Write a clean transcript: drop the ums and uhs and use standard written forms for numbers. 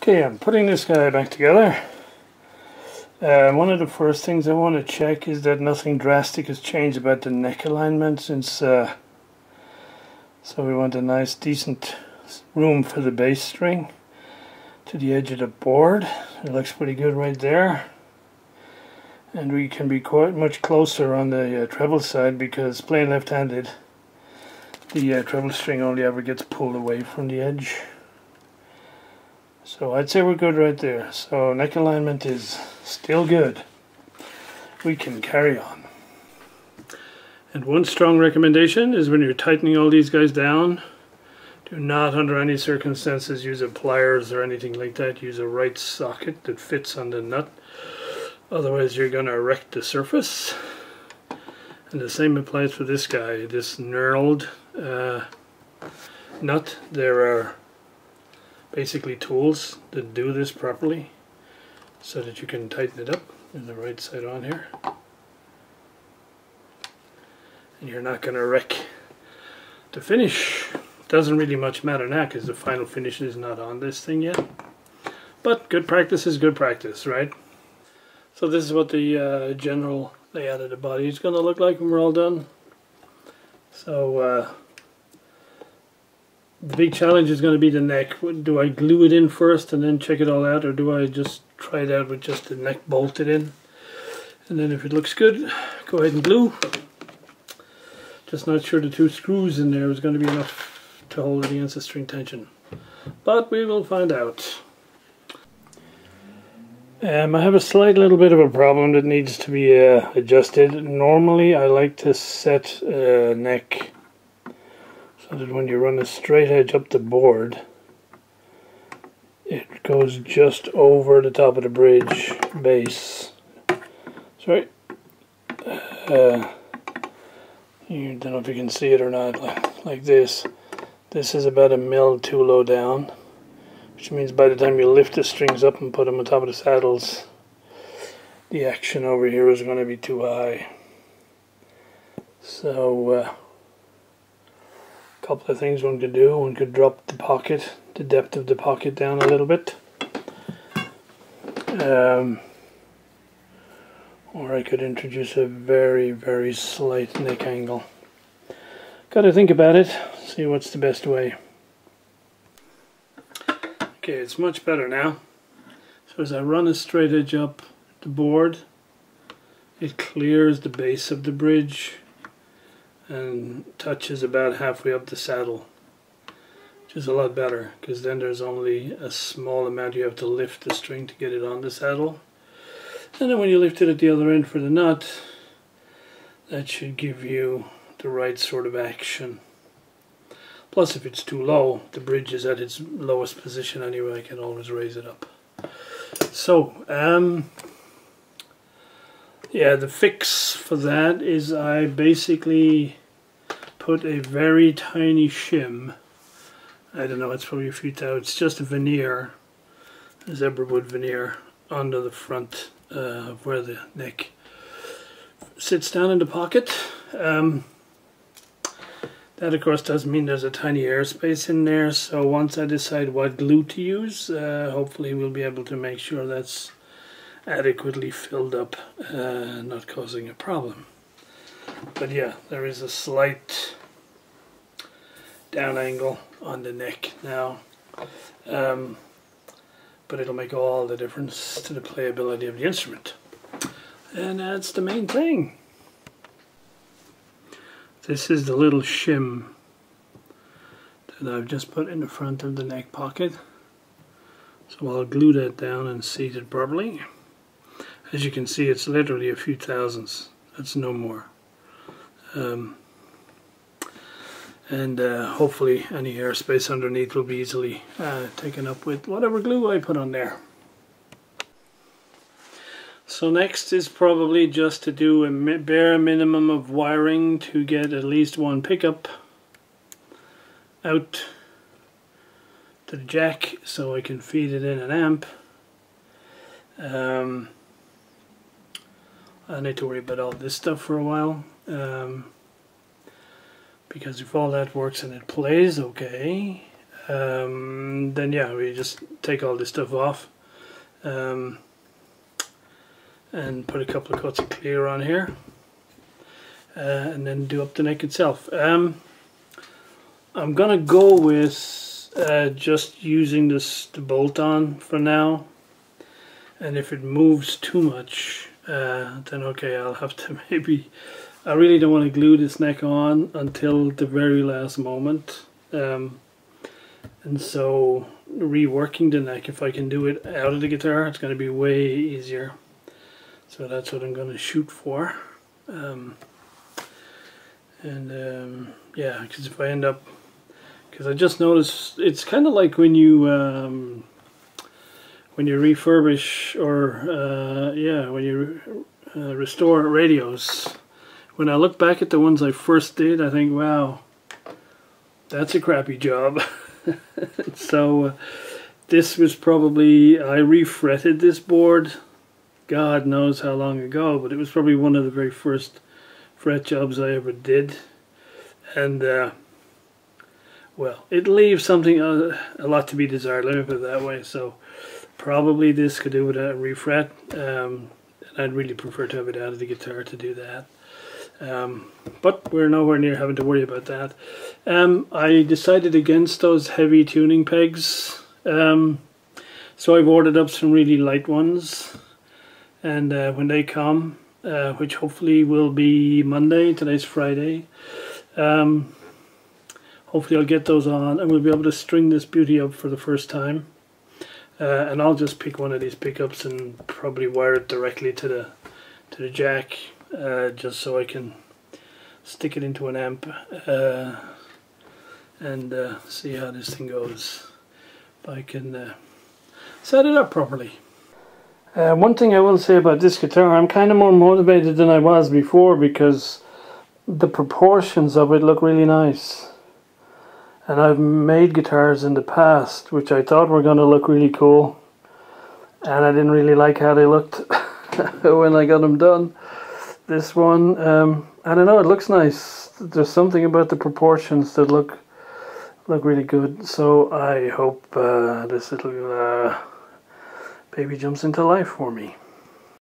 Okay, I'm putting this guy back together. One of the first things I want to check is that nothing drastic has changed about the neck alignment since so we want a nice decent room for the bass string to the edge of the board. It looks pretty good right there, and we can be quite much closer on the treble side because playing left-handed the treble string only ever gets pulled away from the edge. So I'd say we're good right there. So neck alignment is still good. We can carry on. And one strong recommendation is when you're tightening all these guys down, do not under any circumstances use a pliers or anything like that. Use a right socket that fits on the nut. Otherwise you're going to wreck the surface. And the same applies for this guy, this knurled nut. There are basically tools that do this properly so that you can tighten it up. There's the right side on here. And you're not going to wreck the finish. Doesn't really much matter now because the final finish is not on this thing yet. But good practice is good practice, right? So this is what the general layout of the body is going to look like when we're all done. So the big challenge is going to be the neck. Do I glue it in first and then check it all out, or do I just try it out with just the neck bolted in? And then if it looks good, go ahead and glue. Just not sure the 2 screws in there is going to be enough to hold it against the string tension. But we will find out. I have a slight little bit of a problem that needs to be adjusted. Normally I like to set neck so that when you run a straight edge up the board, it goes just over the top of the bridge base. Sorry. You don't know if you can see it or not, like this. This is about 1 mil too low down, which means by the time you lift the strings up and put them on top of the saddles, the action over here is going to be too high. So couple of things one could do. One could drop the pocket, the depth of the pocket down a little bit. Or I could introduce a very, very slight neck angle. Gotta think about it, see what's the best way. Okay, it's much better now. So as I run a straight edge up the board, it clears the base of the bridge and touches about halfway up the saddle, which is a lot better because then there's only a small amount you have to lift the string to get it on the saddle, and then when you lift it at the other end for the nut, that should give you the right sort of action. Plus if it's too low, the bridge is at its lowest position anyway, I can always raise it up. So yeah, the fix for that is I basically put a very tiny shim, I don't know, it's probably a few thou, it's just a veneer, a zebra wood veneer, under the front of where the neck sits down in the pocket. That of course does mean there's a tiny airspace in there, so once I decide what glue to use, hopefully we'll be able to make sure that's adequately filled up, not causing a problem. But yeah, there is a slight down angle on the neck now, but it'll make all the difference to the playability of the instrument, and that's the main thing. This is the little shim that I've just put in the front of the neck pocket, so I'll glue that down and seat it properly. As you can see, it's literally a few thousandths, that's no more. Hopefully any airspace underneath will be easily taken up with whatever glue I put on there. So next is probably just to do a bare minimum of wiring to get at least one pickup out to the jack so I can feed it in an amp. I need to worry about all this stuff for a while, because if all that works and it plays okay, then yeah, we just take all this stuff off and put a couple of coats of clear on here, and then do up the neck itself. I'm gonna go with just using the bolt on for now, and if it moves too much, then okay, I'll have to maybe, I really don't want to glue this neck on until the very last moment, and so reworking the neck, if I can do it out of the guitar, it's going to be way easier. So that's what I'm going to shoot for. Yeah, because if I end up, because I just noticed it's kind of like when you refurbish or yeah, when you restore radios. When I look back at the ones I first did, I think, wow, that's a crappy job. So this was probably, I refretted this board God knows how long ago, but it was probably one of the very first fret jobs I ever did. And well, it leaves something a lot to be desired, let me put it that way. So probably this could do with a refret, and I'd really prefer to have it out of the guitar to do that. But we're nowhere near having to worry about that. I decided against those heavy tuning pegs, so I've ordered up some really light ones, and when they come, which hopefully will be Monday, today's Friday, hopefully I'll get those on and we'll be able to string this beauty up for the first time. And I'll just pick one of these pickups and probably wire it directly to the jack, just so I can stick it into an amp and see how this thing goes, if I can set it up properly. One thing I will say about this guitar, I'm kind of more motivated than I was before because the proportions of it look really nice. And I've made guitars in the past which I thought were going to look really cool, and I didn't really like how they looked when I got them done. This one, I don't know, it looks nice. There's something about the proportions that look really good. So I hope this little baby jumps into life for me.